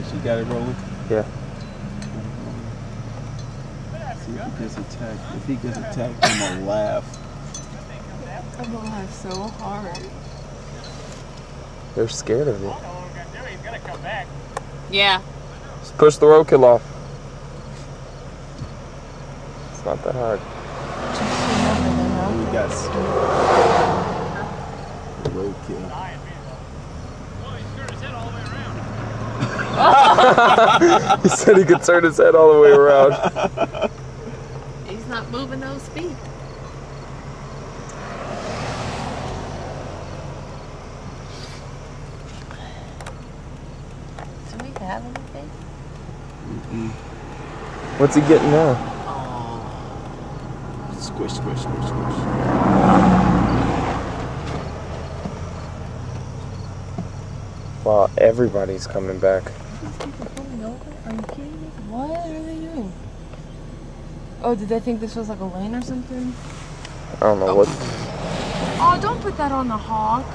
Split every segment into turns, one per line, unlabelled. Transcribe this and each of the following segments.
Nice. You got it rolling?
Yeah.
See if he gets attacked. If he gets attacked, I'm gonna laugh.
I'm gonna laugh so hard.
They're scared of it.
Yeah.
Just push the roadkill off. It's not that hard.
We got roadkill.
He said he could turn his head all the way around.
He's not moving those feet. Do we have anything?
What's he getting now?
Oh. Squish, squish, squish, squish.
Wow, everybody's coming back.
Are you kidding me? What are they doing? Oh, did they think this was like a lane or something?
I don't know what.
Oh, don't put that on the hawk.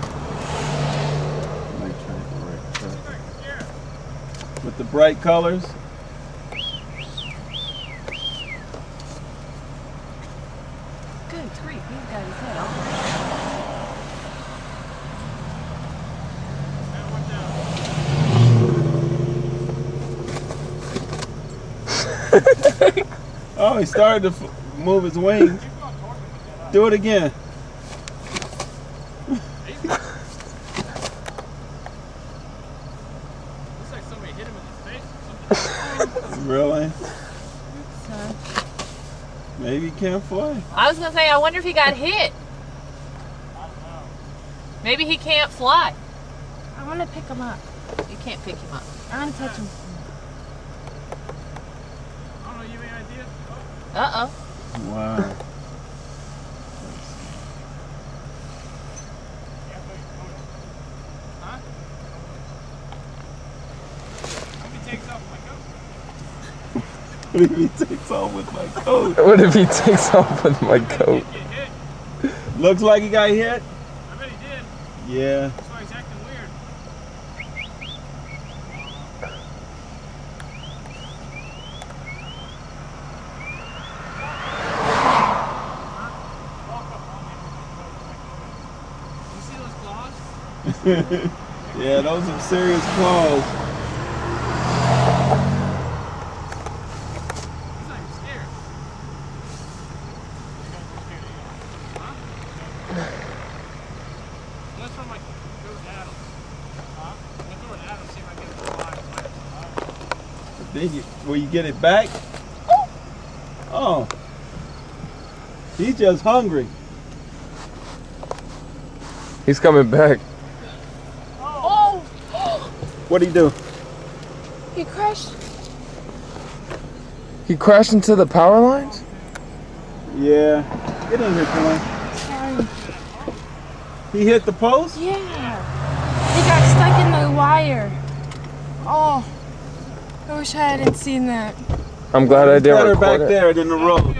With the bright colors.
Good grief, he's got his head off.
Oh, he started to move his wings. Do it again.
Looks like somebody hit him in the face or something.
Really? Maybe he can't fly.
I was gonna say, I wonder if he got hit.
I don't know.
Maybe he can't fly. I want to pick him up. You can't pick him up. I want to touch him.
I don't know, you have any idea?
Uh-oh.
Wow.
Huh? If he takes off my coat.
What if he takes off with my coat?
What if he takes off with my coat?
Get hit.
Looks like he got hit.
I bet he did.
Yeah.
That's why he's acting weird. You see those claws?
Yeah, those are serious claws.
He's not even scared. Huh? Let's throw my goat at him. Huh? Let's throw it at him, see if I can get it alive.
Then will you get it back? Oh. He's just hungry.
He's coming back.
Oh!
What'd he do?
He crashed.
He crashed into the power lines?
Yeah. Get in here, Colin.
Sorry.
He hit the post?
Yeah. He got stuck in the wire. Oh. I wish I hadn't seen that.
I'm glad I didn't
Better
record
back
it.
there than the road.